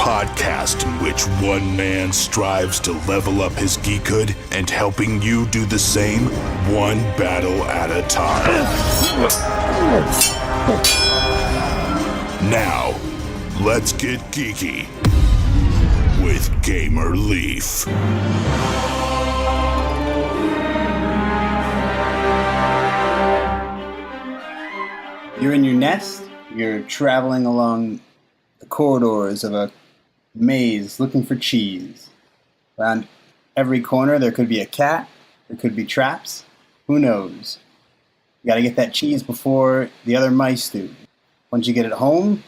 podcast in which one man strives to level up his geekhood and helping you do the same, one battle at a time. Now, let's get geeky with Gamer Leaf. You're in your nest, you're traveling along the corridors of a maze looking for cheese. Around every corner there could be a cat, there could be traps, who knows? You gotta get that cheese before the other mice do. Once you get it home,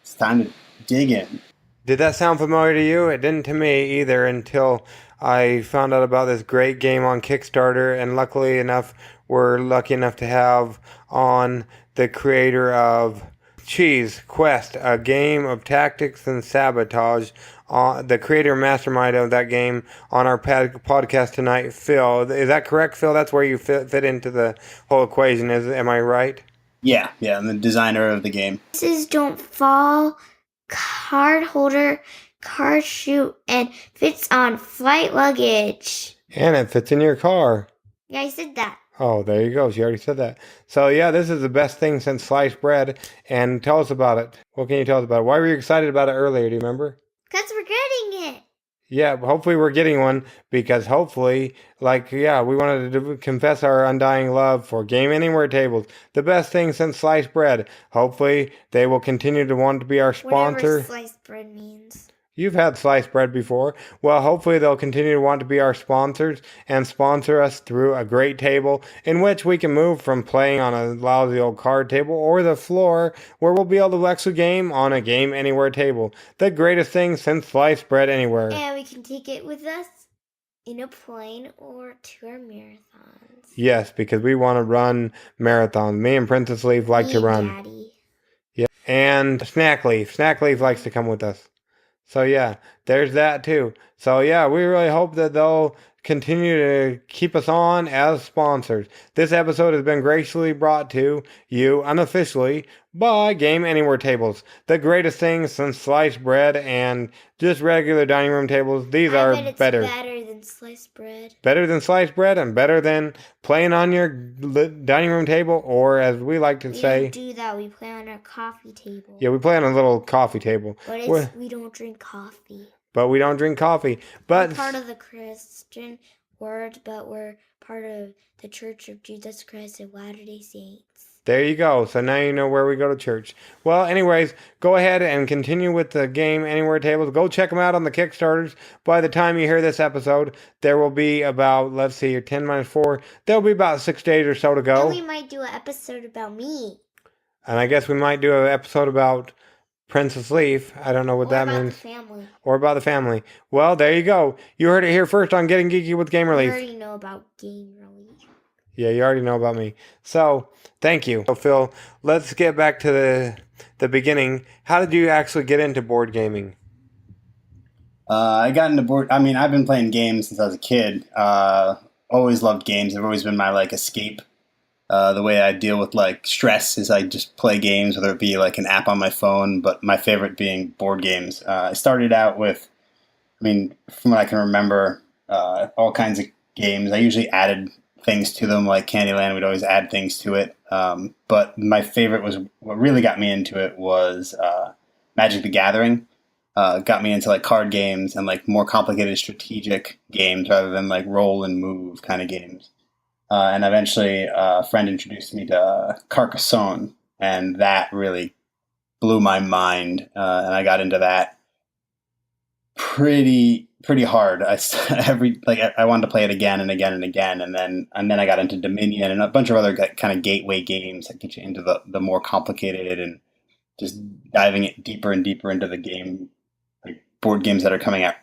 it's time to dig in. Did that sound familiar to you? It didn't to me either until I found out about this great game on Kickstarter, and luckily enough, we're lucky enough to have on the creator of Cheese Quest, a game of tactics and sabotage, the creator and mastermind of that game on our podcast tonight, Phil. Is that correct, Phil? That's where you fit into the whole equation, am I right? Yeah, I'm the designer of the game. Pieces don't fall, card holder, card chute, and fits on flight luggage. And it fits in your car. Yeah, I said that. Oh, there you go. She already said that. So, yeah, this is the best thing since sliced bread. And tell us about it. What can you tell us about it? Why were you excited about it earlier? Do you remember? Because we're getting it. Yeah, hopefully we're getting one because hopefully, we wanted to confess our undying love for Game Anywhere tables. The best thing since sliced bread. Hopefully they will continue to want to be our sponsor. Whatever sliced bread means. You've had sliced bread before. Well, hopefully they'll continue to want to be our sponsors and sponsor us through a great table in which we can move from playing on a lousy old card table or the floor where we'll be able to actually game on a Game Anywhere table. The greatest thing since sliced bread anywhere. And we can take it with us in a plane or to our marathons. Yes, because we want to run marathons. Me and Princess Leaf like to run. Daddy. Yeah, and Snack Leaf. Snack Leaf likes to come with us. So, yeah, there's that, too. So, yeah, we really hope that they'll continue to keep us on as sponsors. This episode has been graciously brought to you unofficially by Game Anywhere tables. The greatest thing since sliced bread and just regular dining room tables. These are better. Better than sliced bread. Better than sliced bread and better than playing on your dining room table, or as we like to say. We don't do that. We play on our coffee table. Yeah, we play on a little coffee table. But we don't drink coffee. But we don't drink coffee. But we're part of the Christian word, but we're part of the Church of Jesus Christ of Latter-day Saints. There you go. So now you know where we go to church. Well, anyways, go ahead and continue with the Game Anywhere tables. Go check them out on the Kickstarters. By the time you hear this episode, there will be about, 10 minus 4. There'll be about 6 days or so to go. And we might do an episode about me. And I guess we might do an episode about Princess Leaf. I don't know what that means. Or about the family. Well, there you go. You heard it here first on Getting Geeky with Gamer Leaf. You already know about Gamer Leaf. Yeah, you already know about me. So, thank you. So, Phil, let's get back to the beginning. How did you actually get into board gaming? I got into I've been playing games since I was a kid. Always loved games. They've always been my, escape. The way I deal with, stress is I just play games, whether it be, an app on my phone, but my favorite being board games. I started out with, from what I can remember, all kinds of games. I usually added things to them, like Candyland. We'd always add things to it. But my favorite what really got me into it was Magic the Gathering. Got me into, card games and, more complicated strategic games rather than, roll and move kind of games. And eventually a friend introduced me to Carcasone, and that really blew my mind. And I got into that pretty hard. I wanted to play it again and again and again, and then I got into Dominion and a bunch of other kind of gateway games that get you into the more complicated and just diving it deeper and deeper into the game, board games that are coming out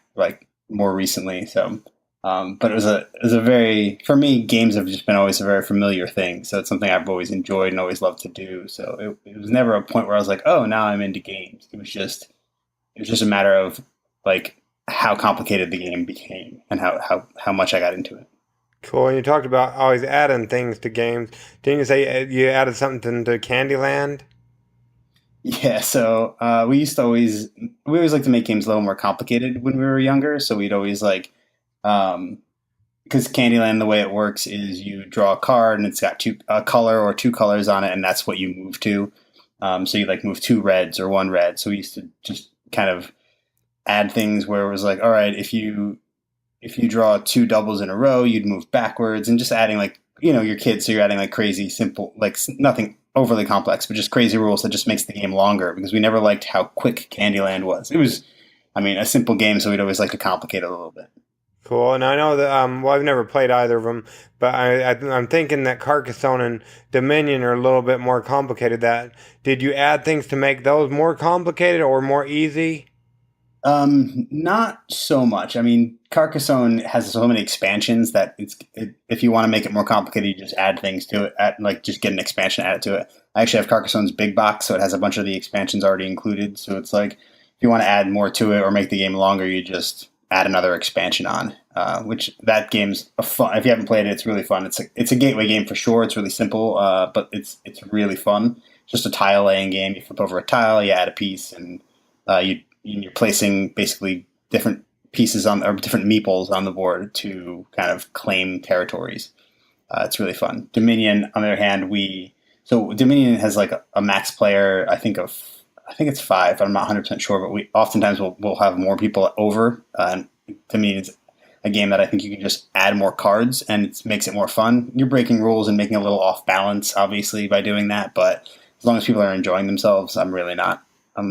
more recently. So. But it was for me, games have just been always a very familiar thing. So it's something I've always enjoyed and always loved to do. So it was never a point where I was like, oh, now I'm into games. It was just a matter of how complicated the game became and how much I got into it. Cool. And you talked about always adding things to games. Didn't you say you added something to Candyland? Yeah, so we always like to make games a little more complicated when we were younger. So we'd always like um, because Candyland, the way it works is you draw a card and it's got a color or two colors on it, and that's what you move to. So you like move two reds or one red. So we used to just kind of add things where it was like, all right, if you draw two doubles in a row, you'd move backwards, and just adding like your kids, so you're adding like crazy simple, like nothing overly complex, but just crazy rules that just makes the game longer because we never liked how quick Candyland was. It was, I mean, a simple game, so we'd always like to complicate it a little bit. Cool. And I know that, well, I've never played either of them, but I'm thinking that Carcassonne and Dominion are a little bit more complicated. That did you add things to make those more complicated or more easy? Not so much. I mean, Carcassonne has so many expansions that if you want to make it more complicated, you just add things to it. Like just get an expansion added to it. I actually have Carcassonne's big box, so it has a bunch of the expansions already included. So it's like if you want to add more to it or make the game longer, you just add another expansion on. Which that game's a fun. If you haven't played it, it's really fun. It's a gateway game for sure. It's really simple, but it's really fun. Just a tile laying game. You flip over a tile, you add a piece, and you're placing basically different pieces on or different meeples on the board to kind of claim territories. It's really fun. Dominion, on the other hand, so Dominion has like a max player. I think it's five. I'm not 100% sure, but we oftentimes we'll have more people over. Dominion is a game that I think you can just add more cards and it makes it more fun. You're breaking rules and making a little off balance, obviously, by doing that. But as long as people are enjoying themselves, I'm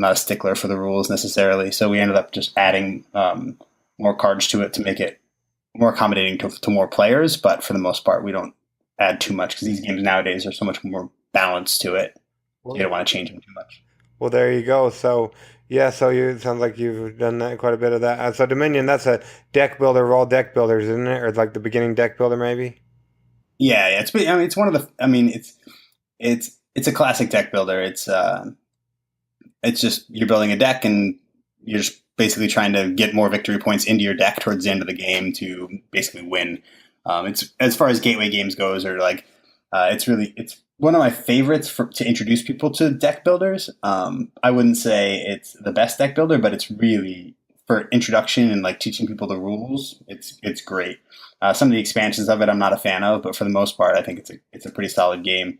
not a stickler for the rules necessarily. So we ended up just adding more cards to it to make it more accommodating to more players. But for the most part, we don't add too much because these games nowadays are so much more balanced to it. You don't want to change them too much. Well, there you go. So, yeah, so it sounds like you've done that, quite a bit of that. So Dominion, that's a deck builder of all deck builders, isn't it? Or like the beginning deck builder, maybe? Yeah. It's one of the. I mean, it's a classic deck builder. It's just you're building a deck and you're just basically trying to get more victory points into your deck towards the end of the game to basically win. It's as far as gateway games goes, or like it's one of my favorites to introduce people to deck builders. I wouldn't say it's the best deck builder, but it's really for introduction and like teaching people the rules. It's great. Some of the expansions of it I'm not a fan of, but for the most part, I think it's a pretty solid game.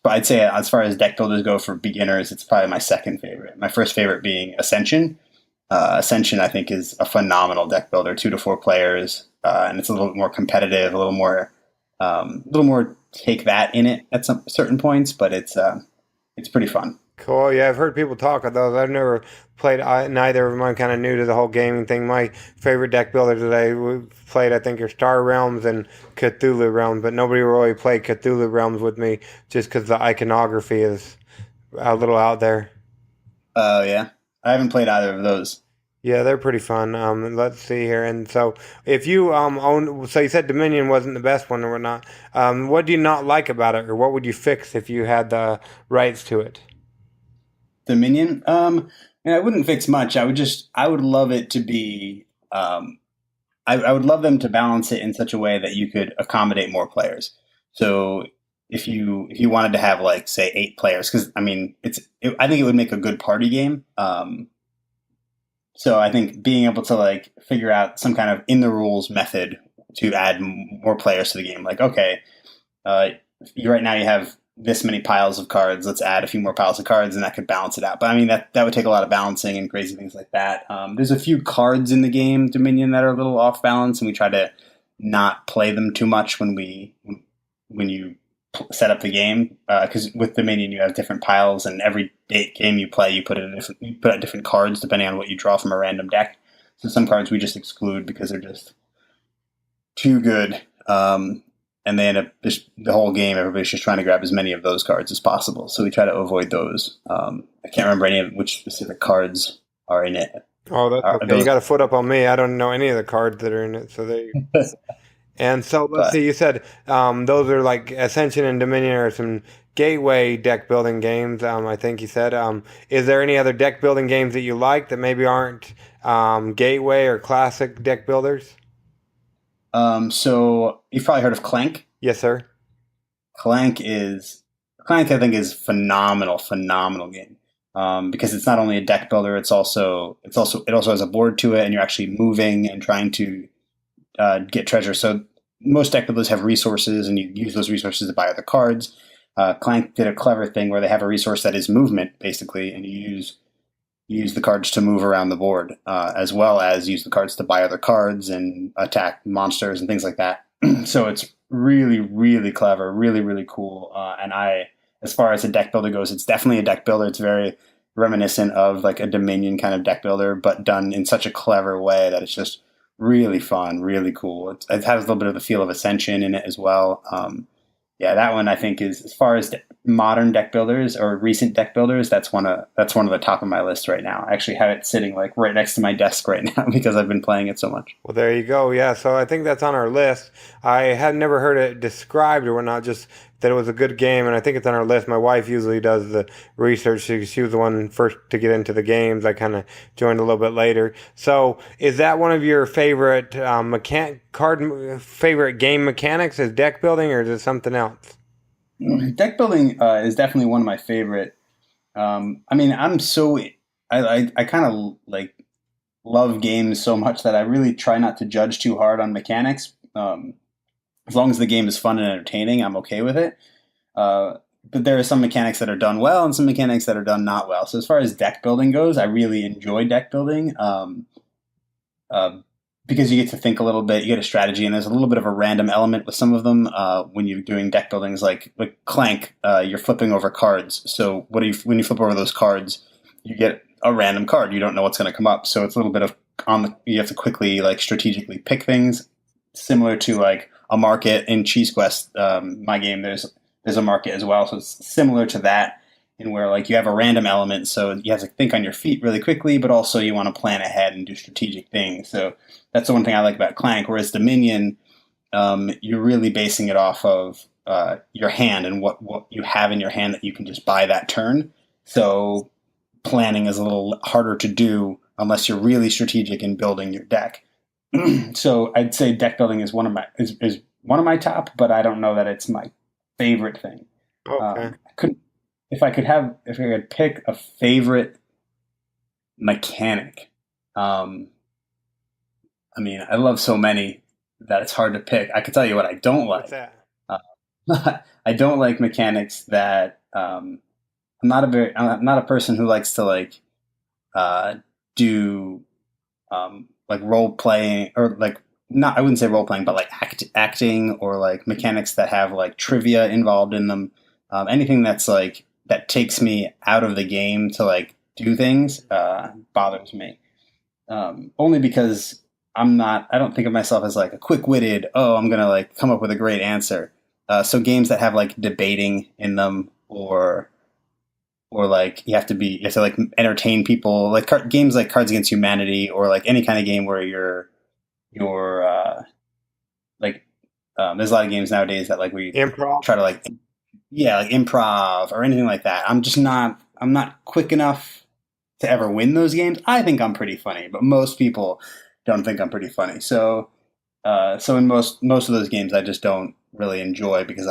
But I'd say as far as deck builders go for beginners, it's probably my second favorite. My first favorite being Acension. Acension, I think, is a phenomenal deck builder, 2 to 4 players, and it's a little bit more competitive, a little more take that in it at some certain points, but it's pretty fun. Cool. Yeah, I've heard people talk of those. I've never played neither of them. I'm kind of new to the whole gaming thing. My favorite deck builders that played, I think, are Star Realms and Cthulhu Realms, but nobody really played Cthulhu Realms with me just because the iconography is a little out there. Oh yeah, I haven't played either of those. Yeah, they're pretty fun. Let's see here. And so, if you own, so you said Dominion wasn't the best one or whatnot. What do you not like about it, or what would you fix if you had the rights to it? Dominion. I wouldn't fix much. I would love it to be. I would love them to balance it in such a way that you could accommodate more players. So if you wanted to have like say 8 players, because I mean I think it would make a good party game. So I think being able to like figure out some kind of in the rules method to add more players to the game, like okay, uh, right now you have this many piles of cards. Let's add a few more piles of cards, and that could balance it out. But I mean that would take a lot of balancing and crazy things like that. There's a few cards in the game Dominion that are a little off balance, and we try to not play them too much when you set up the game. Because with Dominion you have different piles, and every game you play you put out different cards depending on what you draw from a random deck. So some cards we just exclude because they're just too good. And they end up just the whole game. Everybody's just trying to grab as many of those cards as possible. So we try to avoid those. I can't remember any of which specific cards are in it. Oh, that's okay. You got a foot up on me. I don't know any of the cards that are in it. So there you go. And so let's see. You said those are like Ascension and Dominion are some gateway deck building games. I think you said. Is there any other deck building games that you like that maybe aren't gateway or classic deck builders? So you've probably heard of Clank. Yes, sir. Clank, I think, is phenomenal game. because it's not only a deck builder, it also has a board to it, and you're actually moving and trying to get treasure. So most deck builders have resources, and you use those resources to buy other cards. Clank did a clever thing where they have a resource that is movement, basically, and you use the cards to move around the board, as well as use the cards to buy other cards and attack monsters and things like that. So it's really, really clever, really, really cool. As far as a deck builder goes, it's definitely a deck builder. It's very reminiscent of like a Dominion kind of deck builder, but done in such a clever way that it's just really fun, really cool. It has a little bit of the feel of Acension in it as well. Yeah, that one I think is, as far as modern deck builders or recent deck builders, that's one of the top of my list right now. I actually have it sitting like right next to my desk right now because I've been playing it so much. Well, there you go. Yeah, so I think that's on our list. I had never heard it described or whatnot, just that it was a good game, and I think it's on our list. My wife usually does the research. She was the one first to get into the games. I kind of joined a little bit later. So, is that one of your favorite favorite game mechanics? Is deck building, or is it something else? Deck building is definitely one of my favorite. I mean, I kind of like love games so much that I really try not to judge too hard on mechanics. As long as the game is fun and entertaining, I'm okay with it. But there are some mechanics that are done well and some mechanics that are done not well. So as far as deck building goes, I really enjoy deck building because you get to think a little bit, you get a strategy, and there's a little bit of a random element with some of them. When you're doing deck buildings like Clank, you're flipping over cards. So when you flip over those cards, you get a random card. You don't know what's going to come up. So it's a little bit of you have to quickly like strategically pick things, similar to like a market in Cheese Quest. My game, there's a market as well, so it's similar to that, in where like you have a random element, so you have to think on your feet really quickly, but also you want to plan ahead and do strategic things. So that's the one thing I like about Clank. Whereas Dominion, you're really basing it off of your hand and what you have in your hand that you can just buy that turn. So planning is a little harder to do unless you're really strategic in building your deck. So I'd say deck building is one of my top, but I don't know that it's my favorite thing. Okay. If I could pick a favorite mechanic, I mean, I love so many that it's hard to pick. I could tell you what I don't like. What's that? I don't like mechanics that I'm not a person who likes to like do like role playing, or like, not, I wouldn't say role playing, but like acting, or like mechanics that have like trivia involved in them. Anything that's like that takes me out of the game to like do things bothers me. Only because I don't think of myself as like a quick-witted, I'm gonna like come up with a great answer. So games that have like debating in them, or like you have to like entertain people, like games like Cards Against Humanity, or like any kind of game where you're like there's a lot of games nowadays that like we Improv? try to like improv or anything like that. I'm not quick enough to ever win those games. I think I'm pretty funny, but most people don't think I'm pretty funny. So in most of those games I just don't really enjoy, because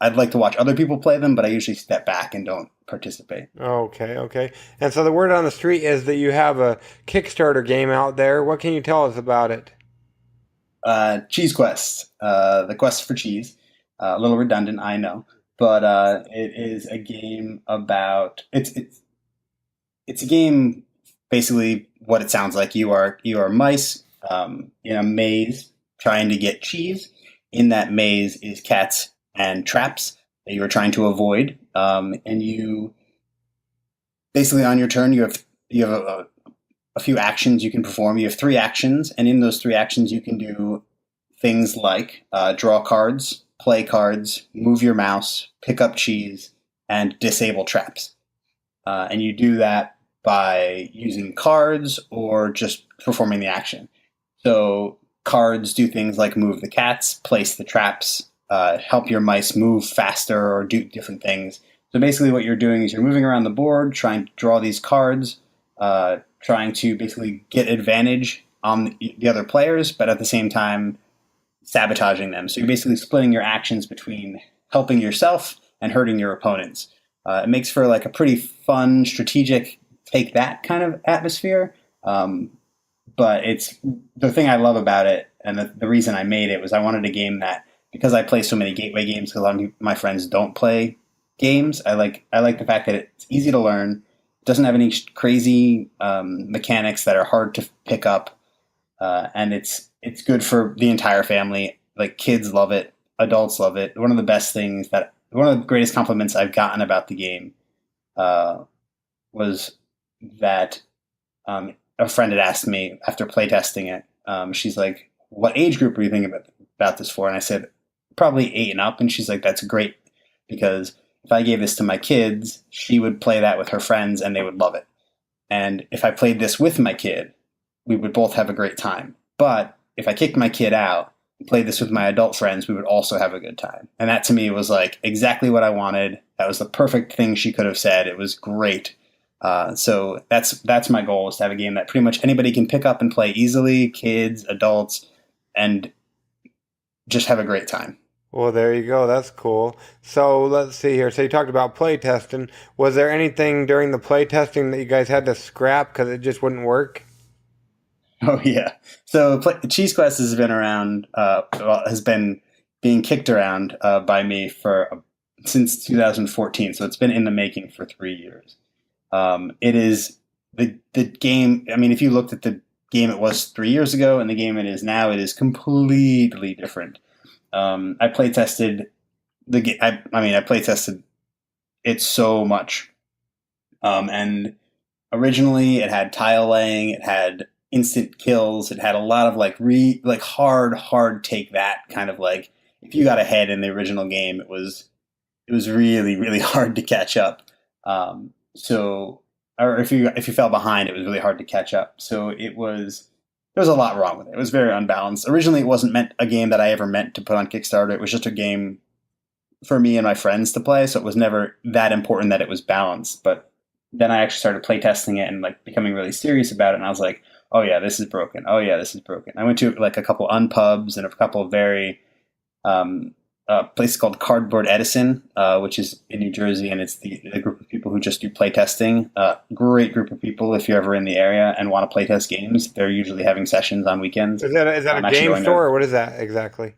I'd like to watch other people play them, but I usually step back and don't participate. Okay. And so the word on the street is that you have a Kickstarter game out there. What can you tell us about it? Cheese Quest, the quest for cheese. A little redundant, I know, but it is a game about it's a game, basically what it sounds like. You are mice in a maze trying to get cheese. In that maze is cats and traps that you are trying to avoid, and you basically, on your turn, you have a few actions you can perform. You have 3 actions, and in those 3 actions you can do things like draw cards, play cards, move your mouse, pick up cheese, and disable traps. And you do that by using cards or just performing the action. So cards do things like move the cats, place the traps, help your mice move faster or do different things. So basically what you're doing is you're moving around the board, trying to draw these cards, trying to basically get advantage on the other players, but at the same time sabotaging them. So you're basically splitting your actions between helping yourself and hurting your opponents. It makes for like a pretty fun, strategic, take that kind of atmosphere. But it's the thing I love about it, and the reason I made it was I wanted a game that, because I play so many gateway games, because a lot of my friends don't play games. I like the fact that it's easy to learn, doesn't have any crazy mechanics that are hard to pick up, and it's good for the entire family. Like kids love it, adults love it. One of the greatest compliments I've gotten about the game was that a friend had asked me after playtesting it. She's like, "What age group are you thinking about this for?" And I said, "Probably 8 and up." And she's like, "That's great, because if I gave this to my kids, she would play that with her friends and they would love it. And if I played this with my kid, we would both have a great time. But if I kicked my kid out and played this with my adult friends, we would also have a good time." And that to me was like exactly what I wanted. That was the perfect thing she could have said. It was great. So that's my goal, is to have a game that pretty much anybody can pick up and play easily, kids, adults, and just have a great time. Well, there you go. That's cool. So let's see here. So you talked about playtesting. Was there anything during the playtesting that you guys had to scrap because it just wouldn't work? Oh yeah. So Cheese Quest has been around, has been being kicked around by me for since 2014. So it's been in the making for 3 years. It is the game. I mean, if you looked at the game it was 3 years ago and the game it is now, it is completely different. I play tested the game. I play tested it so much. And originally it had tile laying, it had instant kills, it had a lot of like hard take that kind of, like, if you got ahead in the original game, it was really, really hard to catch up. So, or if you fell behind, it was really hard to catch up. So there was a lot wrong with it. It was very unbalanced. Originally, it wasn't meant a game that I ever meant to put on Kickstarter. It was just a game for me and my friends to play. So it was never that important that it was balanced. But then I actually started playtesting it and like becoming really serious about it. And I was like, oh yeah, this is broken. Oh yeah, this is broken. I went to like a couple unpubs and a couple of very a place called Cardboard Edison, which is in New Jersey, and it's the group of people who just do playtesting. Great group of people. If you're ever in the area and want to playtest games, they're usually having sessions on weekends. Is that a game store, or what is that exactly?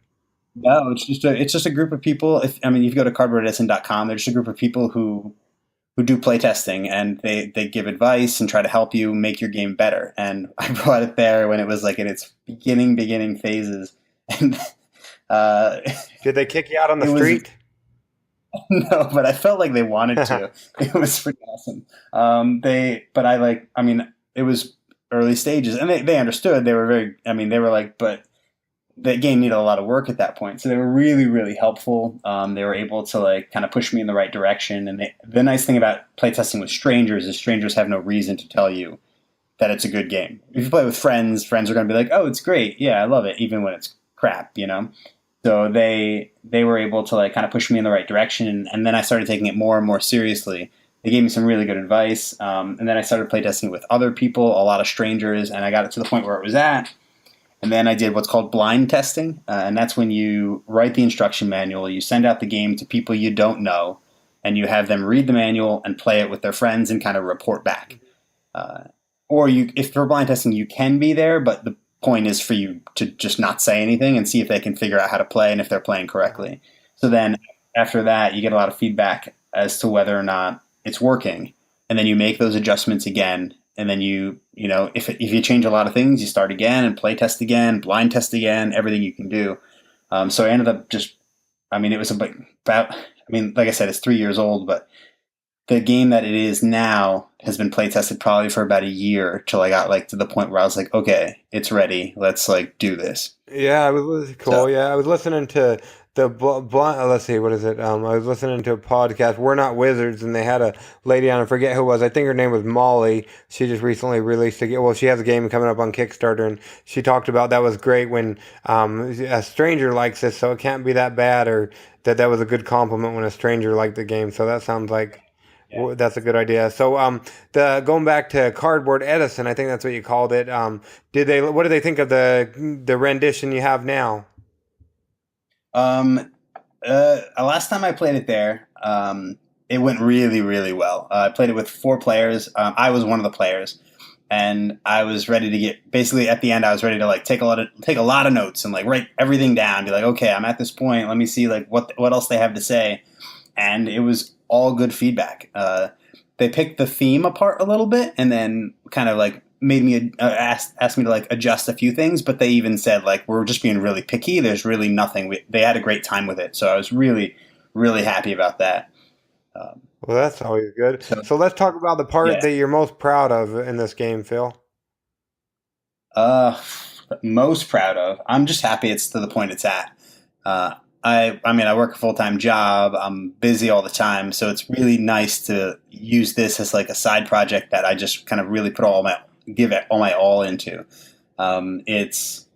No, it's just a group of people. If you go to cardboardedison.com, they're just a group of people who do playtesting, and they give advice and try to help you make your game better. And I brought it there when it was like in its beginning phases, and did they kick you out on the street? No, but I felt like they wanted to. It was pretty awesome. It was early stages, and they understood. They were they were like, but the game needed a lot of work at that point. So they were really, really helpful. They were able to like kind of push me in the right direction. And the nice thing about playtesting with strangers is strangers have no reason to tell you that it's a good game. If you play with friends are going to be like, oh, it's great. Yeah, I love it, even when it's crap, So they were able to like kind of push me in the right direction, and then I started taking it more and more seriously. They gave me some really good advice, and then I started playtesting with other people, a lot of strangers, and I got it to the point where it was at. And then I did what's called blind testing, and that's when you write the instruction manual, you send out the game to people you don't know, and you have them read the manual and play it with their friends and kind of report back. If for blind testing, you can be there, but the point is for you to just not say anything and see if they can figure out how to play and if they're playing correctly. So then after that, you get a lot of feedback as to whether or not it's working, and then you make those adjustments again. And then if you change a lot of things, you start again and play test again, blind test again, everything you can do. So I ended up it was about, like I said, it's 3 years old, but the game that it is now has been play tested probably for about a year till I got like to the point where I was like, okay, it's ready. Let's like do this. Yeah, it was cool. So, yeah, I was listening to let's see, what is it? I was listening to a podcast, We're Not Wizards, and they had a lady on, I forget who it was. I think her name was Molly. She just recently released she has a game coming up on Kickstarter, and she talked about that was great when a stranger likes this, so it can't be that bad, or that was a good compliment when a stranger liked the game. So that sounds like that's a good idea. So going back to Cardboard Edison, I think that's what you called it. What did they think of the rendition you have now? Last time I played it there, it went really, really well. I played it with 4 players. I was one of the players, and I was ready to get basically at the end. I was ready to like take a lot of notes and like write everything down. Be like, okay, I'm at this point. Let me see like what else they have to say, and it was all good feedback. They picked the theme apart a little bit, and then kind of like made me asked me to like adjust a few things. But they even said like we're just being really picky. There's really nothing. They had a great time with it, so I was really, really happy about that. Well, that's always good. So let's talk about the part Yeah. that you're most proud of in this game, Phil. Uh, Most proud of. I'm just happy it's to the point it's at. I mean, I work a full time job. I'm busy all the time, so it's really nice to use this as like a side project that I just kind of really put give it all my all into. It's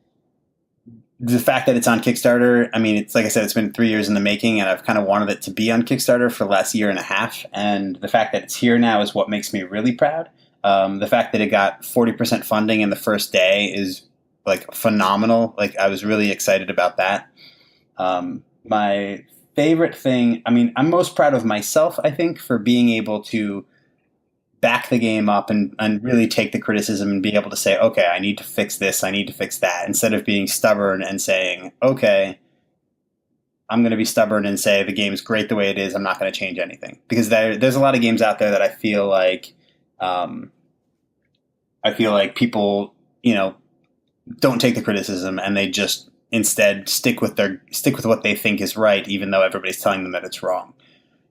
the fact that it's on Kickstarter. I mean, it's like I said, it's been 3 years in the making, and I've kind of wanted it to be on Kickstarter for the last year and a half. And the fact that it's here now is what makes me really proud. The fact that it got 40% funding in the first day is like phenomenal. Like I was really excited about that. My favorite thing, I mean, I'm most proud of myself, I think, for being able to back the game up and really take the criticism and be able to say, okay, I need to fix this, I need to fix that, instead of being stubborn and saying, okay, I'm going to be stubborn and say the game's great the way it is, I'm not going to change anything. Because there's a lot of games out there that I feel like people, don't take the criticism and they just instead stick with what they think is right, even though everybody's telling them that it's wrong.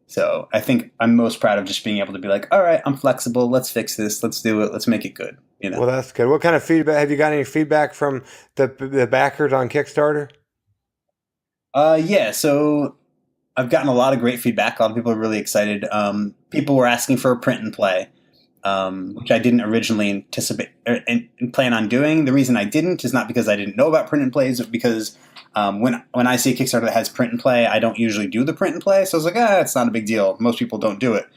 So I think I'm most proud of just being able to be like, all right, I'm flexible. Let's fix this. Let's do it. Let's make it good. Well, that's good. What kind of feedback have you got? Any feedback from the backers on Kickstarter? Yeah. So I've gotten a lot of great feedback. A lot of people are really excited. People were asking for a print and play, which I didn't originally anticipate and plan on doing. The reason I didn't is not because I didn't know about print and plays, but because when I see a Kickstarter that has print and play, I don't usually do the print and play. So I was like, it's not a big deal. Most people don't do it.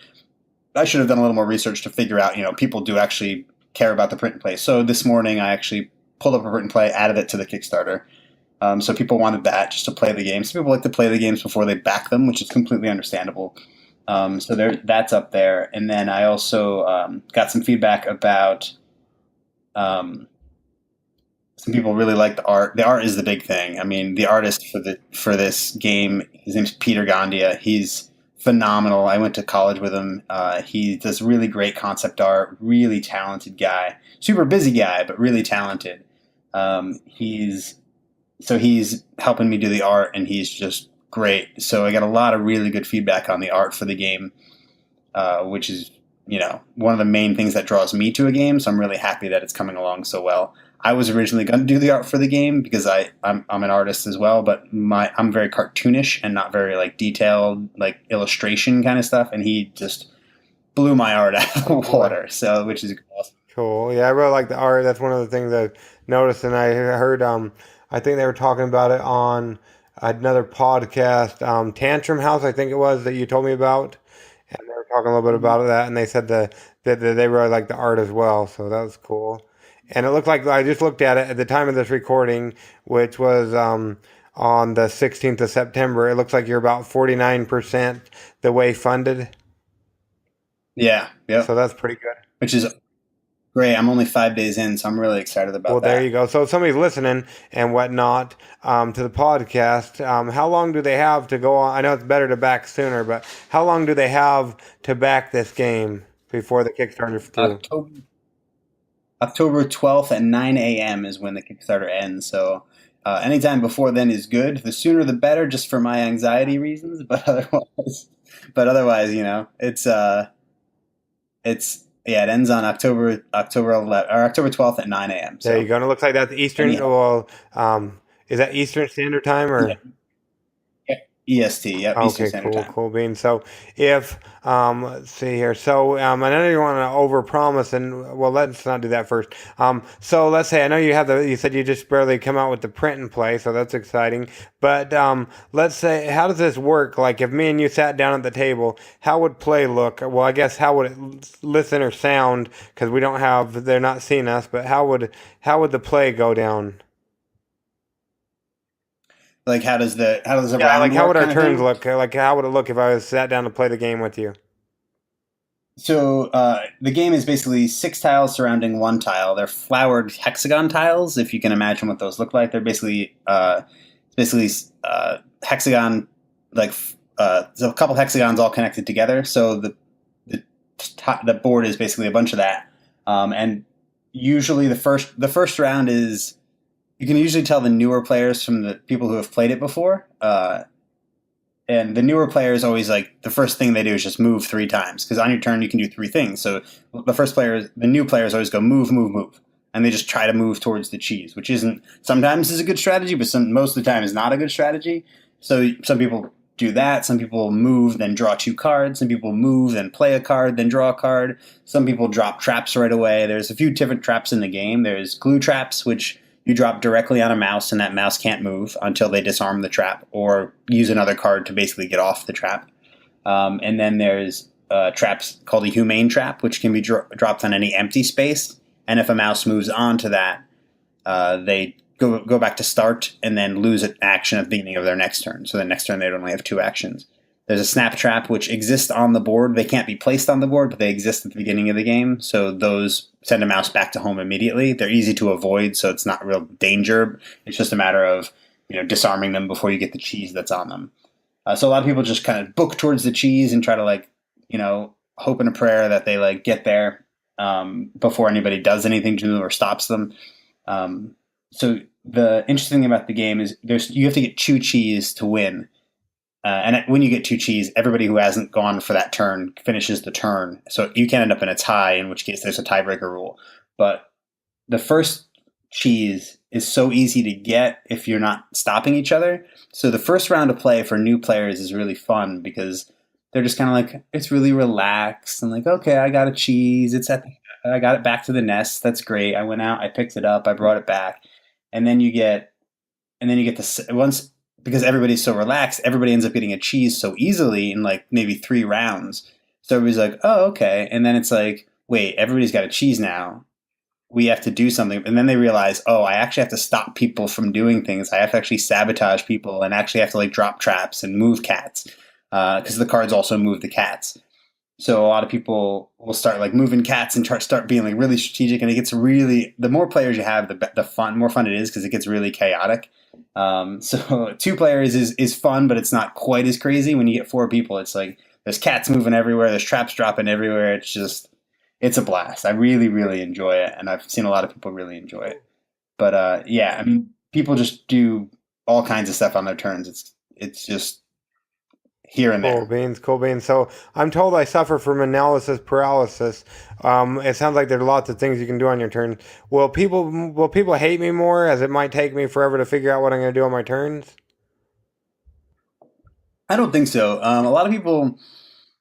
I should have done a little more research to figure out, people do actually care about the print and play. So this morning I actually pulled up a print and play, added it to the Kickstarter. So people wanted that just to play the games. Some people like to play the games before they back them, which is completely understandable. So that's up there. And then I also got some feedback about some people really like the art. The art is the big thing. I mean, the artist for this game, his name's Peter Gandia. He's phenomenal. I went to college with him. He does really great concept art. Really talented guy. Super busy guy, but really talented. He's helping me do the art, and he's just great. So I got a lot of really good feedback on the art for the game, which is one of the main things that draws me to a game. So I'm really happy that it's coming along so well. I was originally going to do the art for the game because I'm an artist as well, but I'm very cartoonish and not very like detailed, like illustration kind of stuff. And he just blew my art out of the water. So, which is awesome. Cool. Yeah, I really like the art. That's one of the things I noticed, and I heard. I think they were talking about it on another podcast, Tantrum House. I think it was that you told me about, and they were talking a little bit about that, and they said that they really like the art as well. So that was cool. And it looked like, I just looked at it at the time of this recording, which was on the 16th of September. It looks like you're about 49% the way funded. Yeah. So that's pretty good. Which is great. I'm only 5 days in, so I'm really excited about that. Well, there you go. So if somebody's listening and whatnot to the podcast, how long do they have to go on? I know it's better to back sooner, but how long do they have to back this game before the Kickstarter's through? October 12th at 9 a.m. is when the Kickstarter ends. So anytime before then is good. The sooner the better, just for my anxiety reasons. But otherwise, it ends on October 11th or October 12th at 9 a.m. So. There you go. And it looks like that's Eastern. Yeah. Well, is that Eastern Standard Time or? Yeah. EST, yep. Eastern Standard Time. Cool beans. So if, let's see here. So I know you want to overpromise, and well, let's not do that first. So let's say, I know you said you just barely come out with the print and play, so that's exciting. But let's say, how does this work? Like if me and you sat down at the table, how would play look? Well, I guess how would it listen or sound? Because they're not seeing us, but how would the play go down? Like how does a Yeah, round like how work would our kind of turns thing? look? Like how would it look if I was sat down to play the game with you? So the game is basically 6 tiles surrounding one tile. They're flowered hexagon tiles, if you can imagine what those look like. They're basically hexagon, like so a couple hexagons all connected together. So the board is basically a bunch of that. And usually the first round is, you can usually tell the newer players from the people who have played it before. And the newer players always, like, the first thing they do is just move 3 times, because on your turn you can do 3 things. So the new players always go move, move, move, and they just try to move towards the cheese, which isn't, sometimes is a good strategy, but most of the time is not a good strategy. So some people do that. Some people move, then draw 2 cards. Some people move, then play a card, then draw a card. Some people drop traps right away. There's a few different traps in the game. There's glue traps, which you drop directly on a mouse, and that mouse can't move until they disarm the trap or use another card to basically get off the trap. And then there's traps called a humane trap, which can be dropped on any empty space. And if a mouse moves onto that, they go back to start and then lose an action at the beginning of their next turn. So the next turn they'd only have 2 actions. There's a snap trap, which exists on the board. They can't be placed on the board, but they exist at the beginning of the game. So those send a mouse back to home immediately. They're easy to avoid, so it's not real danger. It's just a matter of disarming them before you get the cheese that's on them. So a lot of people just kind of book towards the cheese and try to hope in a prayer that they get there before anybody does anything to them or stops them. So the interesting thing about the game is you have to get 2 cheese to win. And when you get 2 cheese, everybody who hasn't gone for that turn finishes the turn. So you can end up in a tie, in which case there's a tiebreaker rule. But the first cheese is so easy to get if you're not stopping each other. So the first round of play for new players is really fun, because they're just kind of like, it's really relaxed and like, okay, I got a cheese. I got it back to the nest. That's great. I went out, I picked it up, I brought it back. And then you get once, because everybody's so relaxed, everybody ends up getting a cheese so easily in maybe 3 rounds. So everybody's like, oh, okay. And then it's like, wait, everybody's got a cheese now. We have to do something. And then they realize, oh, I actually have to stop people from doing things. I have to actually sabotage people and actually have to drop traps and move cats, because the cards also move the cats. So a lot of people will start moving cats and start being really strategic, and it gets really, the more players you have, the more fun it is, because it gets really chaotic. So 2 players is fun, but it's not quite as crazy. When you get 4 people, it's like there's cats moving everywhere, there's traps dropping everywhere. It's a blast. I really, really enjoy it, and I've seen a lot of people really enjoy it. But yeah, I mean, people just do all kinds of stuff on their turns. It's just here and there. Cool beans. So I'm told I suffer from analysis paralysis. It sounds like there's lots of things you can do on your turn. Will people hate me more, as it might take me forever to figure out what I'm going to do on my turns? I don't think so. A lot of people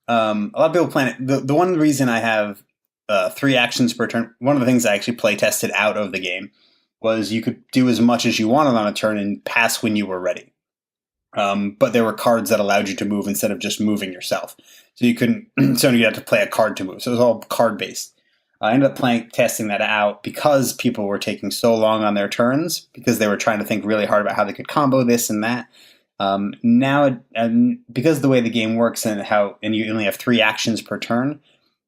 plan it. The one reason I have 3 actions per turn, one of the things I actually play tested out of the game, was you could do as much as you wanted on a turn and pass when you were ready. But there were cards that allowed you to move instead of just moving yourself. So you couldn't, so you had to play a card to move. So it was all card based. I ended up testing that out because people were taking so long on their turns, because they were trying to think really hard about how they could combo this and that. Now, because of the way the game works and you only have 3 actions per turn,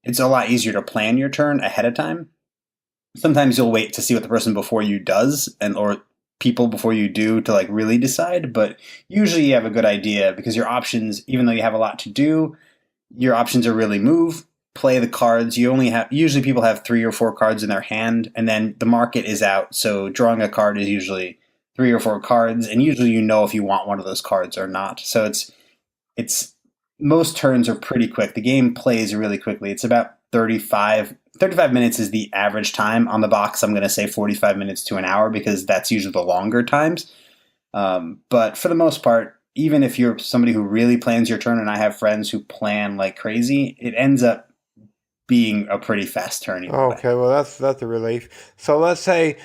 it's a lot easier to plan your turn ahead of time. Sometimes you'll wait to see what the person before you does, or people before you do, to really decide, but usually you have a good idea, because your options, even though you have a lot to do, your options are really move, play the cards. Usually people have 3 or 4 cards in their hand, and then the market is out, so drawing a card is usually 3 or 4 cards, and usually if you want one of those cards or not. So it's most turns are pretty quick. The game plays really quickly. It's about 35 minutes is the average time. On the box, I'm going to say 45 minutes to an hour, because that's usually the longer times. But for the most part, even if you're somebody who really plans your turn, and I have friends who plan like crazy, it ends up being a pretty fast turn. Okay, well that's a relief. So let's say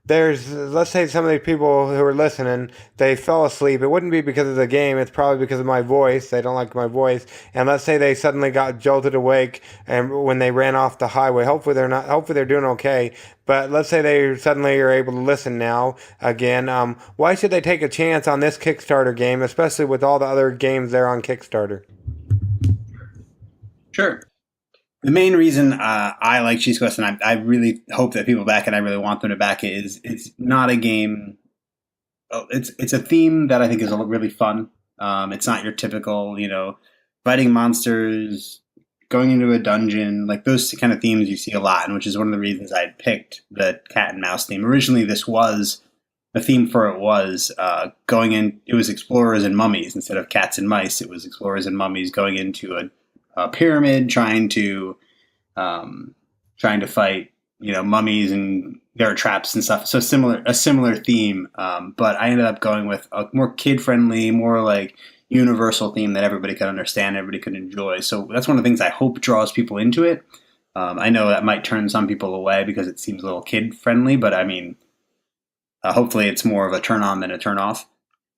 let's say some of the people who are listening, they fell asleep. It wouldn't be because of the game. It's probably because of my voice. They don't like my voice. And let's say they suddenly got jolted awake and when they ran off the highway. Hopefully they're doing okay. But let's say they suddenly are able to listen now again. Why should they take a chance on this Kickstarter game, especially with all the other games there on Kickstarter? Sure. The main reason I like Cheese Quest, and I really hope that people back it, I really want them to back it, is it's not a game. It's a theme that I think is really fun. It's not your typical, fighting monsters, going into a dungeon, like those kind of themes you see a lot, and which is one of the reasons I picked the cat and mouse theme. Originally, this was the theme for it was going in. It was explorers and mummies instead of cats and mice. It was explorers and mummies going into a pyramid trying to fight mummies and there are traps and stuff, so a similar theme, but I ended up going with a more kid friendly, more like universal theme that everybody could understand, everybody could enjoy. So that's one of the things I hope draws people into it. I know that might turn some people away because it seems a little kid friendly, but I mean, hopefully it's more of a turn on than a turn off.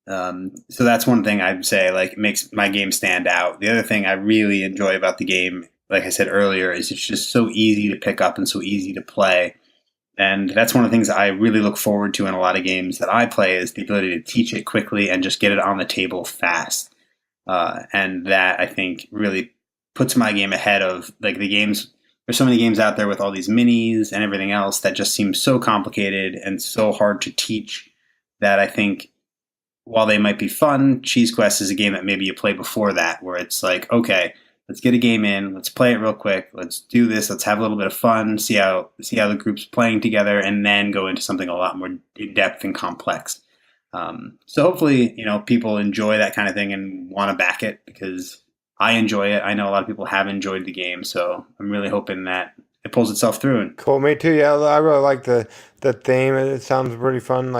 So that's one thing I'd say, like, makes my game stand out. The other thing I really enjoy about the game, like I said earlier, is it's just so easy to pick up and so easy to play. And that's one of the things I really look forward to in a lot of games that I play, is the ability to teach it quickly and just get it on the table fast. And that, I think, really puts my game ahead of, like, the games. There's so many games out there with all these minis and everything else that just seem so complicated and so hard to teach that I think, while they might be fun, Cheese Quest is a game that maybe you play before that, where it's like, okay, let's get a game in, let's play it real quick, let's do this, let's have a little bit of fun, see how the group's playing together, and then go into something a lot more in depth and complex. So hopefully, people enjoy that kind of thing and want to back it, because I enjoy it. I know a lot of people have enjoyed the game, so I'm really hoping that it pulls itself through. Cool, me too. Yeah, I really like the theme. It sounds pretty fun.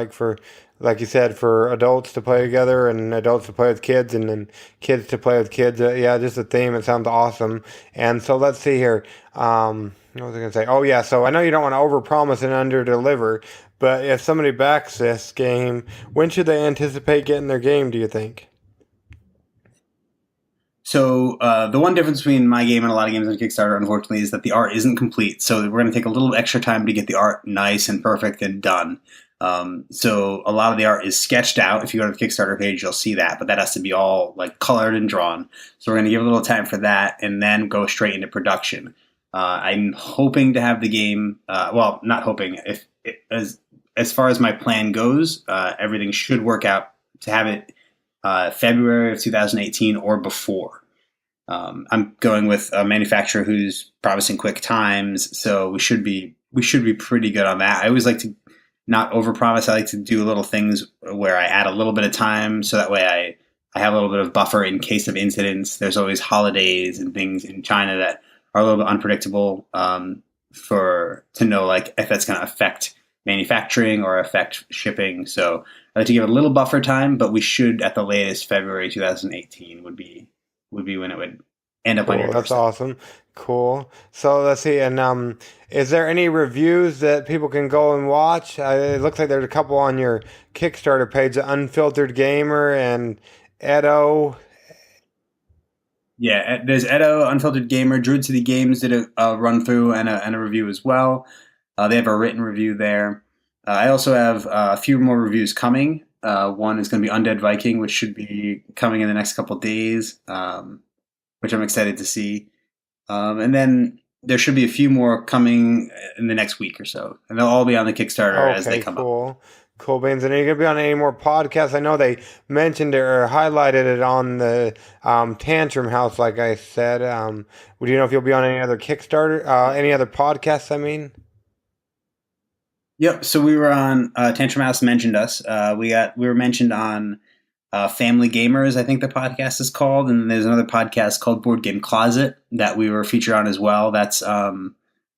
Like you said, for adults to play together and adults to play with kids, and then kids to play with kids. Yeah, just the theme. It sounds awesome. And so let's see here. What was I going to say? Oh yeah. So I know you don't want to overpromise and underdeliver, but if somebody backs this game, when should they anticipate getting their game, do you think? So the one difference between my game and a lot of games on Kickstarter, unfortunately, is that the art isn't complete. So we're going to take a little extra time to get the art nice and perfect and done. So a lot of the art is sketched out. If you go to the Kickstarter page, you'll see that, but that has to be all like colored and drawn. So we're going to give a little time for that and then go straight into production. I'm hoping to have the game. Well, not hoping. As far as my plan goes, everything should work out to have it February of 2018 or before. I'm going with a manufacturer who's promising quick times, so we should be pretty good on that. I always like to not overpromise. I like to do little things where I add a little bit of time, so that way I have a little bit of buffer in case of incidents. There's always holidays and things in China that are a little bit unpredictable, to know like if that's going to affect manufacturing or affect shipping. So I like to give it a little buffer time, but we should, at the latest, February 2018 would be when it would end up on your That's doorstep. awesome. Cool. So let's see. And is there any reviews that people can go and watch? It looks like there's a couple on your Kickstarter page: the Unfiltered Gamer and Edo. Yeah, there's Edo, Unfiltered Gamer, Druid City Games did a run through and a review as well. They have a written review there. I also have a few more reviews coming. One is going to be Undead Viking, which should be coming in the next couple days, which I'm excited to see. And then there should be a few more coming in the next week or so. And they'll all be on the Kickstarter as they come up. Cool beans. And are you going to be on any more podcasts? I know they mentioned it or highlighted it on the Tantrum House, like I said. Do you know if you'll be on any other Kickstarter, any other podcasts, I mean? Yep. So we were on Tantrum House mentioned us. We were mentioned on Family Gamers, I think the podcast is called, and there's another podcast called Board Game Closet that we were featured on as well. That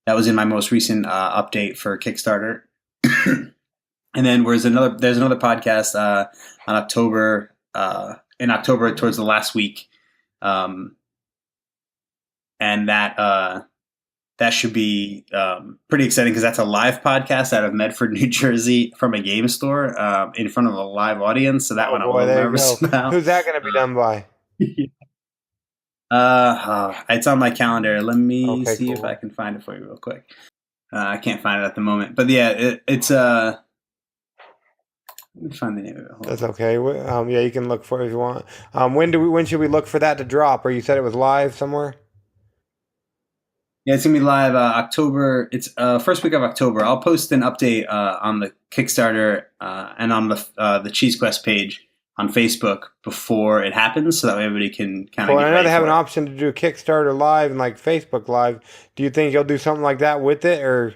was in my most recent update for Kickstarter. And then there's another podcast on October in October towards the last week, and that that should be pretty exciting because that's a live podcast out of Medford, New Jersey, from a game store in front of a live audience. So that Oh one I'm a boy, little there you nervous go. about. Who's that going to be done by? It's on my calendar. Let me Okay, see if cool. I can find it for you real quick. I can't find it at the moment, but yeah, it's let me find the name of it. Hold That's on. okay. Yeah, you can look for it if you want. When should we look for that to drop? Or you said it was live somewhere? Yeah, it's gonna be live October. It's first week of October. I'll post an update on the Kickstarter and on the Cheese Quest page on Facebook before it happens, so that way everybody can kind Cool. of And get I know ready they have for an it. option to do Kickstarter live and like Facebook live. Do you think you'll do something like that with it, or?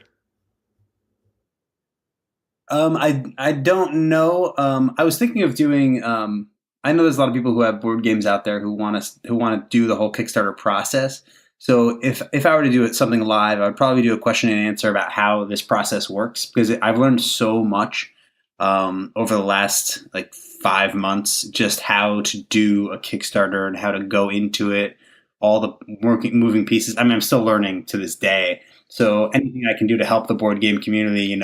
I don't know. I was thinking of doing. I know there's a lot of people who have board games out there who want to do the whole Kickstarter process. So if I were to do it something live, I would probably do a question and answer about how this process works because I've learned so much over the last like 5 months just how to do a Kickstarter and how to go into it, all the moving pieces. I mean, I'm still learning to this day. So anything I can do to help the board game community,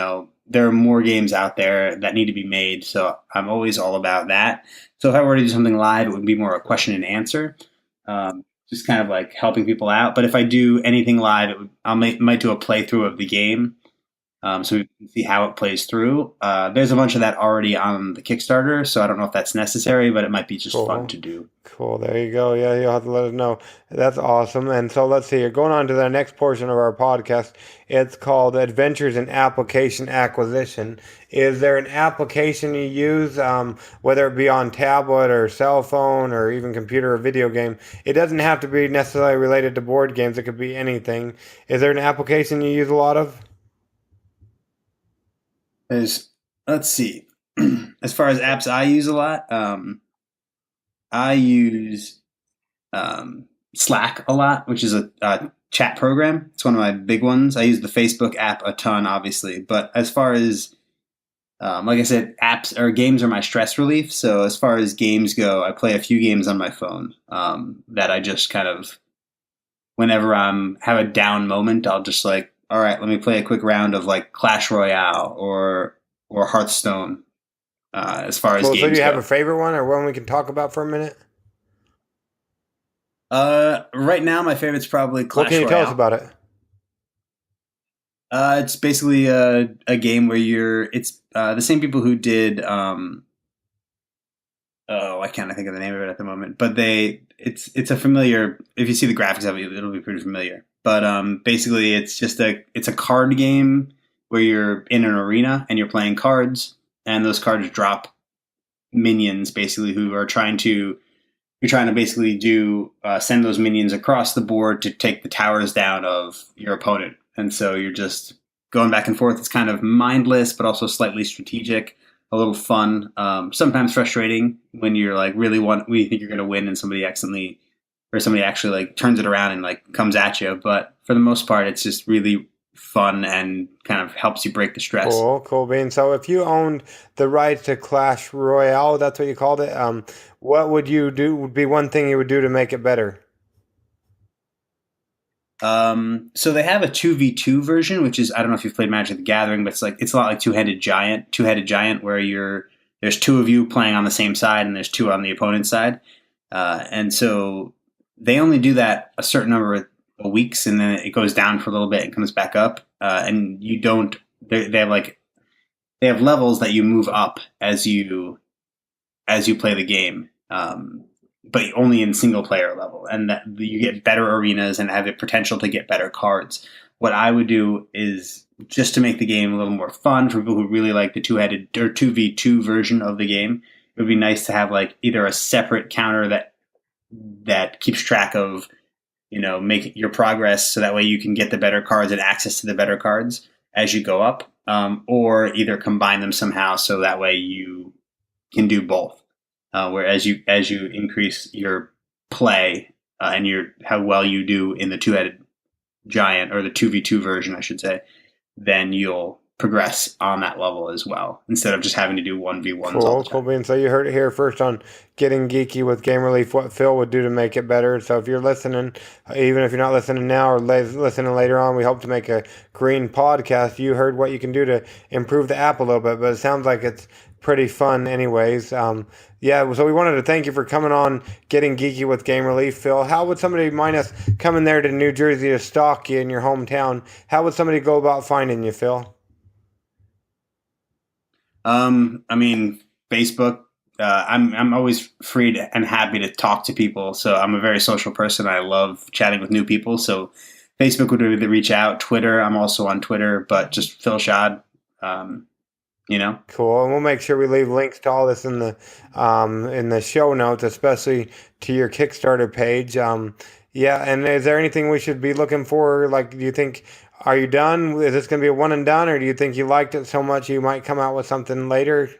there are more games out there that need to be made. So I'm always all about that. So if I were to do something live, it would be more a question and answer, just kind of like helping people out. But if I do anything live, I might do a playthrough of the game, so we can see how it plays through. There's a bunch of that already on the Kickstarter, so I don't know if that's necessary, but it might be just fun to do. Cool. There you go. Yeah, you'll have to let us know. That's awesome. And so let's see. You're going on to the next portion of our podcast. It's called Adventures in Application Acquisition. Is there an application you use, whether it be on tablet or cell phone or even computer or video game? It doesn't have to be necessarily related to board games. It could be anything. Is there an application you use a lot of? Let's see. As far as apps I use a lot, I use Slack a lot, which is a chat program. It's one of my big ones. I use the Facebook app a ton, obviously. But as far as, like I said, apps or games are my stress relief. So as far as games go, I play a few games on my phone that I just kind of, whenever have a down moment, I'll just like, all right, let me play a quick round of like Clash Royale or Hearthstone. As far as Cool. games So do you have go. a favorite one or one we can talk about for a minute? Right now, my favorite's probably Clash What can you Royale. tell us about it? It's basically a game where it's the same people who did I can't think of the name of it at the moment, but it's a familiar, if you see the graphics of it, it'll be pretty familiar. But basically it's a card game where you're in an arena and you're playing cards, and those cards drop minions basically who are trying to basically send those minions across the board to take the towers down of your opponent. And so you're just going back and forth. It's kind of mindless, but also slightly strategic, a little fun, sometimes frustrating when you're like when you think you're going to win and somebody actually like turns it around and like comes at you. But for the most part, it's just really fun and kind of helps you break the stress. Cool, Bean. So if you owned the rights to Clash Royale, that's what you called it, what would you do, would be one thing you would do to make it better? So they have a 2v2 version, which is, I don't know if you've played Magic the Gathering, but it's a lot like two-headed giant where there's two of you playing on the same side and there's two on the opponent's side. And so they only do that a certain number of weeks, and then it goes down for a little bit and comes back up. And you don't, they have levels that you move up as you play the game. But only in single player level, and that you get better arenas and have the potential to get better cards. What I would do is, just to make the game a little more fun for people who really like the two-headed or 2v2 version of the game, it would be nice to have like either a separate counter that keeps track of, making your progress, so that way you can get the better cards and access to the better cards as you go up, or either combine them somehow so that way you can do both. Where as you increase your play and how well you do in the two-headed giant, or the 2v2 version, I should say, then you'll progress on that level as well, instead of just having to do 1v1s all Cool, the cool time. beans. So you heard it here first on Getting Geeky with Game Relief, what Phil would do to make it better. So if you're listening, even if you're not listening now or listening later on, we hope to make a green podcast. You heard what you can do to improve the app a little bit, but it sounds like it's pretty fun anyways. Yeah, so we wanted to thank you for coming on Getting Geeky with Game Relief, Phil. How would somebody, minus coming there to New Jersey to stalk you in your hometown, how would somebody go about finding you, Phil? I mean, Facebook. I'm always free and happy to talk to people. So I'm a very social person. I love chatting with new people. So Facebook would really reach out. Twitter. I'm also on Twitter, but just Phil Shad. You know. Cool, and we'll make sure we leave links to all this in the show notes, especially to your Kickstarter page. Yeah, and is there anything we should be looking for? Like, do you think, are you done? Is this going to be a one and done, or do you think you liked it so much you might come out with something later?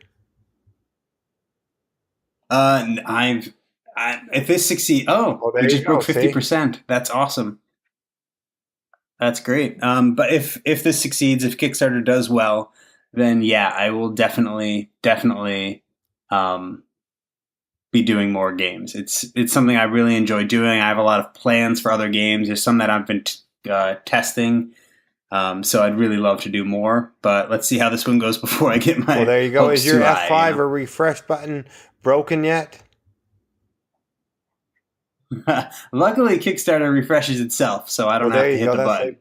If this succeeds, Well, there we you just go. broke See, 50%. That's awesome. That's great. But if this succeeds, if Kickstarter does well, then yeah, I will definitely be doing more games. It's something I really enjoy doing. I have a lot of plans for other games. There's some that I've been testing. So I'd really love to do more, but let's see how this one goes before I get my well, there you go. hopes Is your too F5 high, you know? or refresh button broken yet? Luckily, Kickstarter refreshes itself, so I don't Well, have there to you hit go. the button.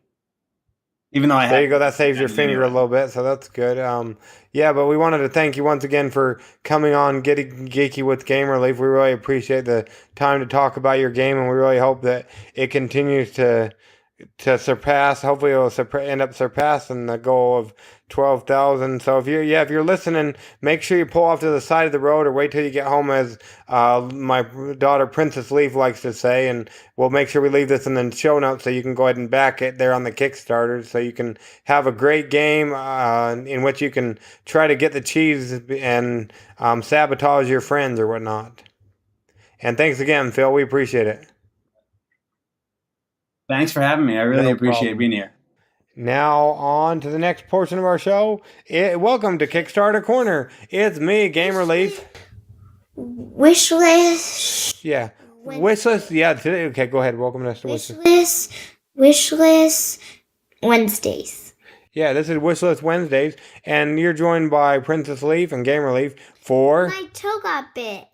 Even though I There have you go. That saves your done it finger a anyway. little bit, so that's good. Yeah, but we wanted to thank you once again for coming on Getting Geeky with Game Relief. We really appreciate the time to talk about your game, and we really hope that it continues to surpass. Hopefully, it'll end up surpassing the goal of 12,000. So if you're listening, make sure you pull off to the side of the road or wait till you get home, as my daughter Princess Leaf likes to say. And we'll make sure we leave this in the show notes so you can go ahead and back it there on the Kickstarter, so you can have a great game in which you can try to get the cheese and sabotage your friends or whatnot. And thanks again, Phil. We appreciate it. Thanks for having me. I really No appreciate problem. being here. Now on to the next portion of our show. Welcome to Kickstarter Corner. It's me, Game Relief. Wish list. Yeah. Wish list. Yeah. Today. Okay, go ahead. Welcome to Wish list. Wish list. Wednesdays. Yeah, this is Wish List Wednesdays, and you're joined by Princess Leaf and Game Relief for My toe got bit.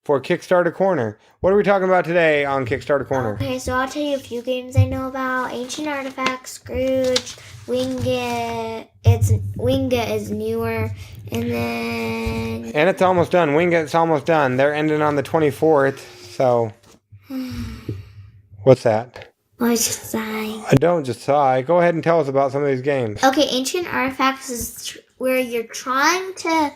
for Kickstarter Corner. What are we talking about today on Kickstarter Corner? Okay, so I'll tell you a few games I know about. Ancient Artifacts, Scrooge, Wingit. Wingit is newer, and then And it's almost done. Wingit's almost done. They're ending on the 24th. So, what's that? I was just sighing. Don't just sigh. Go ahead and tell us about some of these games. Okay, Ancient Artifacts is where you're trying to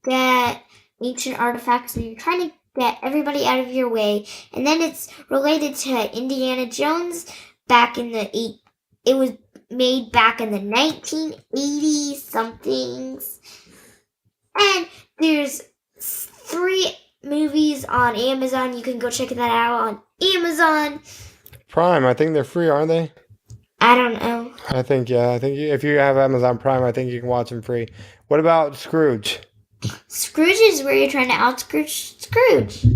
get ancient artifacts and you're trying to get everybody out of your way. And then it's related to Indiana Jones it was made back in the 1980s somethings. And there's 3 movies on Amazon. You can go check that out on Amazon. Prime, I think they're free, aren't they? I don't know. I think, yeah. I think if you have Amazon Prime, I think you can watch them free. What about Scrooge? Scrooge is where you're trying to out-Scrooge Scrooge.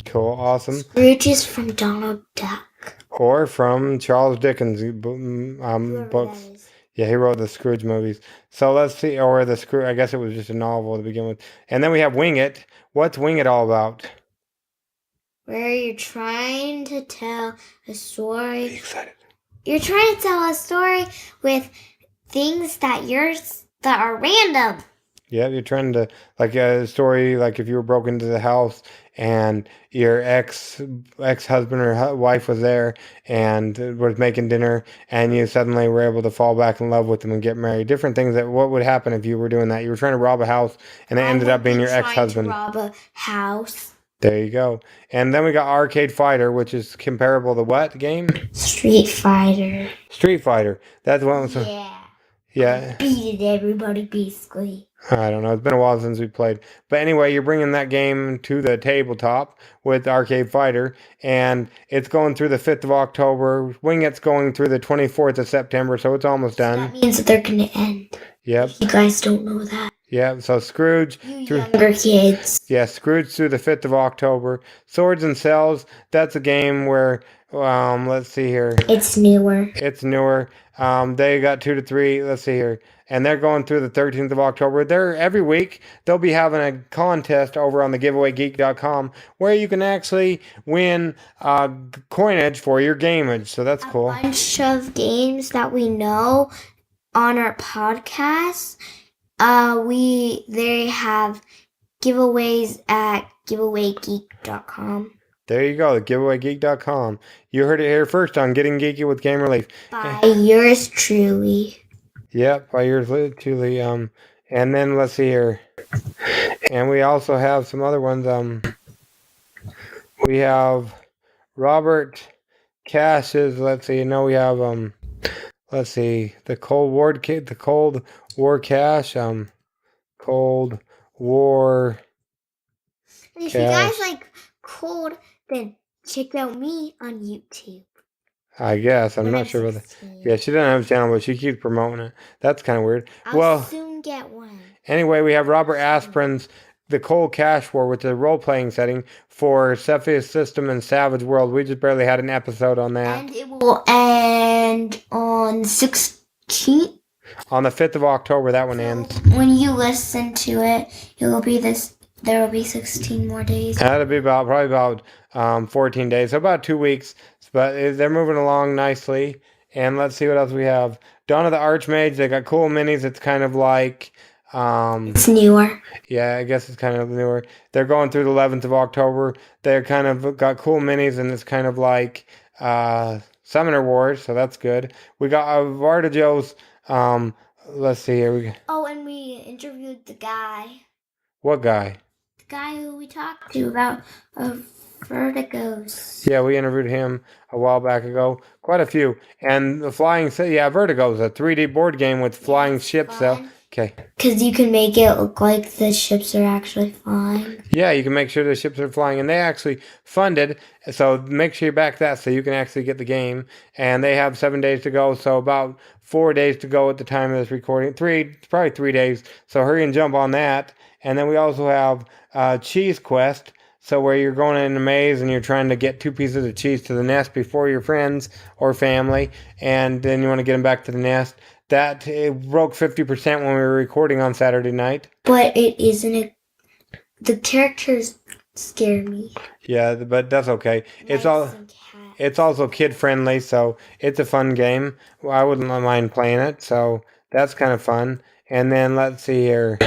Cool, awesome. Scrooge is from Donald Duck. Or from Charles Dickens' Whoever books. that is. Yeah, he wrote the Scrooge movies. So let's see, or the Scrooge, I guess it was just a novel to begin with. And then we have Wing It. What's Wing It all about? Where you're trying to tell a story. Excited. You're trying to tell a story with things that are random. Yeah, you're trying to, like a story, like if you were broken into the house and your ex-husband or wife was there and was making dinner, and you suddenly were able to fall back in love with them and get married. Different things what would happen if you were doing that. You were trying to rob a house and it ended up being your ex-husband. Trying to rob a house. There you go. And then we got Arcade Fighter, which is comparable to what game? Street Fighter. Street Fighter. That's one. Yeah. Yeah. Beat everybody, basically. I don't know. It's been a while since we played. But anyway, you're bringing that game to the tabletop with Arcade Fighter, and it's going through the 5th of October. Wing It's going through the 24th of September, so it's almost done. That means that they're going to end. Yep. You guys don't know that. Yep. So Scrooge. You younger kids. Yeah, Scrooge through the 5th of October. Swords and Cells, that's a game where, let's see here. It's newer. It's newer. They got 2 to 3. Let's see here. And they're going through the 13th of October. They're every week they'll be having a contest over on the giveawaygeek.com where you can actually win coinage for your gameage. So that's cool. A bunch of games that we know on our podcast. They have giveaways at giveawaygeek.com. There you go, giveawaygeek.com. You heard it here first on Getting Geeky with Game Relief. By yours truly. Yep, by yours truly. And then let's see here. And we also have some other ones. We have Robert Cash's. Let's see. We have let's see, the Cold War Cash. Cold War. And if you guys like cold, then check out me on YouTube. I guess. I'm not sure about that. Yeah, she doesn't have a channel, but she keeps promoting it. That's kind of weird. I'll soon get one. Anyway, we have Robert Asprin's The Cold Cash War, with the role-playing setting for Cepheus System and Savage World. We just barely had an episode on that. And it will end on 16th. On the 5th of October, that one ends. When you listen to it, there will be 16 more days. That'll be probably about 14 days, so about 2 weeks. But they're moving along nicely. And let's see what else we have. Dawn of the Archmage, they got cool minis. It's kind of like... it's newer. Yeah, I guess it's kind of newer. They're going through the 11th of October. They're kind of got cool minis, and it's kind of like Summoner Wars, so that's good. We got Vardajo's... let's see here. Oh, and we interviewed the guy. What guy? The guy who we talked to about Vertigos. Yeah, we interviewed him a while back ago. Quite a few. And the Flying... Yeah, Vertigo's a 3D board game with flying ships. So, okay. Because you can make it look like the ships are actually flying. Yeah, you can make sure the ships are flying. And they actually funded, so make sure you back that so you can actually get the game. And they have 7 days to go, so about 4 days to go at the time of this recording. Probably 3 days. So hurry and jump on that. And then we also have Cheese Quest. So where you're going in a maze and you're trying to get 2 pieces of cheese to the nest before your friends or family. And then you want to get them back to the nest. It broke 50% when we were recording on Saturday night. But it isn't the characters scare me. Yeah, but that's okay. It's also kid friendly, so it's a fun game. I wouldn't mind playing it, so that's kind of fun. And then let's see here.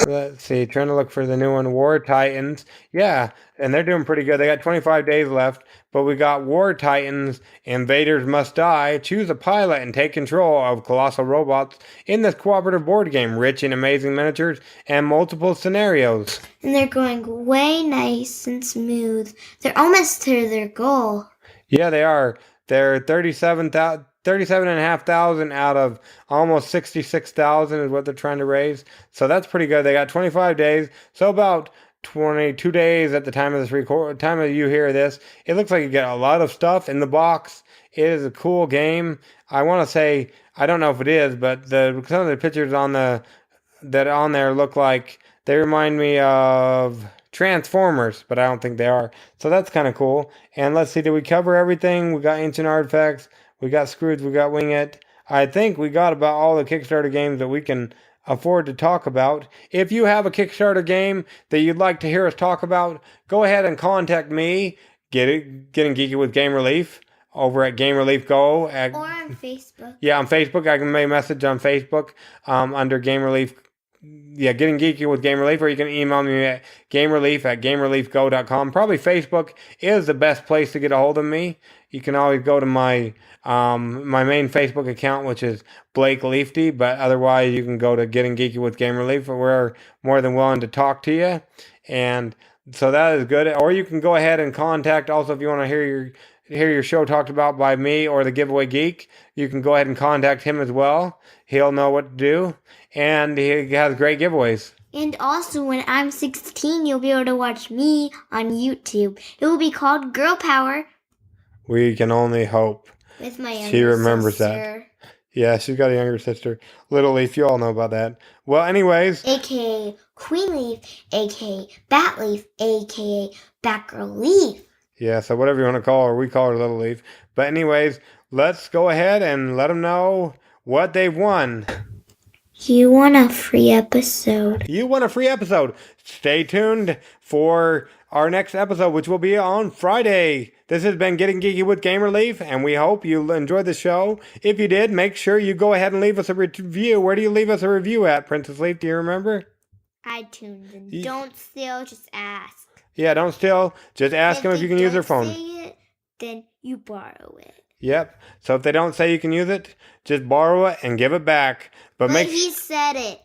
Let's see, trying to look for the new one, War Titans. Yeah, and they're doing pretty good. They got 25 days left, but we got War Titans, Invaders Must Die. Choose a pilot and take control of colossal robots in this cooperative board game, rich in amazing miniatures and multiple scenarios. And they're going way nice and smooth. They're almost to their goal. Yeah, they are. They're 37,500 out of almost 66,000 is what they're trying to raise. So that's pretty good. They got 25 days. So about 22 days at the time of this time of you hear this. It looks like you get a lot of stuff in the box. It is a cool game. I want to say, I don't know if it is, but some of the pictures on there look like they remind me of Transformers, but I don't think they are. So that's kind of cool. And let's see, did we cover everything? We got Ancient Artifacts. We got Scrooge, we got Wing It. I think we got about all the Kickstarter games that we can afford to talk about. If you have a Kickstarter game that you'd like to hear us talk about, go ahead and contact me, Getting Geeky with Game Relief, over at Game Relief Go. Or on Facebook. Yeah, on Facebook. I can make a message on Facebook under Game Relief. Yeah, Getting Geeky with Game Relief, or you can email me at gamerelief@gamereliefgo.com. Probably Facebook is the best place to get a hold of me. You can always go to my main Facebook account, which is Blake Leafty, but otherwise you can go to Getting Geeky with Game Relief. We're more than willing to talk to you, and so that is good. Or you can go ahead and contact, also if you want to hear hear your show talked about by me or the Giveaway Geek, you can go ahead and contact him as well. He'll know what to do, and he has great giveaways. And also, when I'm 16, you'll be able to watch me on YouTube. It will be called Girl Power. We can only hope. With my younger She remembers sister. that. Yeah, she's got a younger sister. Little Leaf, you all know about that. Well, anyways. A.K.A. Queen Leaf, A.K.A. Bat Leaf, A.K.A. Batgirl Leaf. Yeah, so whatever you want to call her, we call her Little Leaf. But anyways, let's go ahead and let them know what they've won. You want a free episode. You won a free episode. Stay tuned for our next episode, which will be on Friday. This has been Getting Geeky with Gamer Leaf, and we hope you enjoyed the show. If you did, make sure you go ahead and leave us a review. Where do you leave us a review at, Princess Leaf? Do you remember? iTunes. And don't steal, just ask. Yeah, don't steal. Just ask them if you can use their phone. If they don't say it, then you borrow it. Yep. So if they don't say you can use it, just borrow it and give it back. But he said it.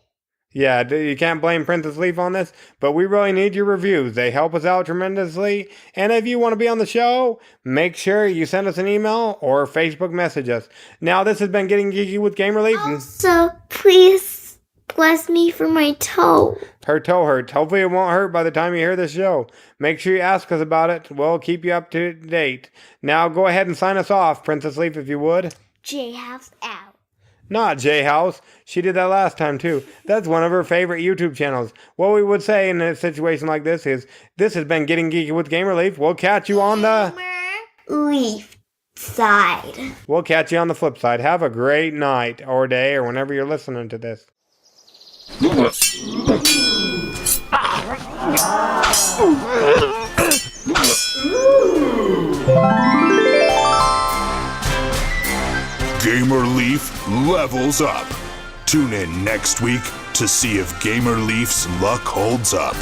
Yeah, you can't blame Princess Leaf on this, but we really need your reviews. They help us out tremendously. And if you want to be on the show, make sure you send us an email or Facebook message us. Now, this has been Getting Geeky with Gamer Leaf. Also, please bless me for my toe. Her toe hurts. Hopefully it won't hurt by the time you hear this show. Make sure you ask us about it. We'll keep you up to date. Now, go ahead and sign us off, Princess Leaf, if you would. J-House out. Not J-House. She did that last time, too. That's one of her favorite YouTube channels. What we would say in a situation like this is, this has been Getting Geeky with Gamer Leaf. We'll catch you on the... Leaf side. We'll catch you on the flip side. Have a great night or day or whenever you're listening to this. Gamer Leaf levels up. Tune in next week to see if Gamer Leaf's luck holds up.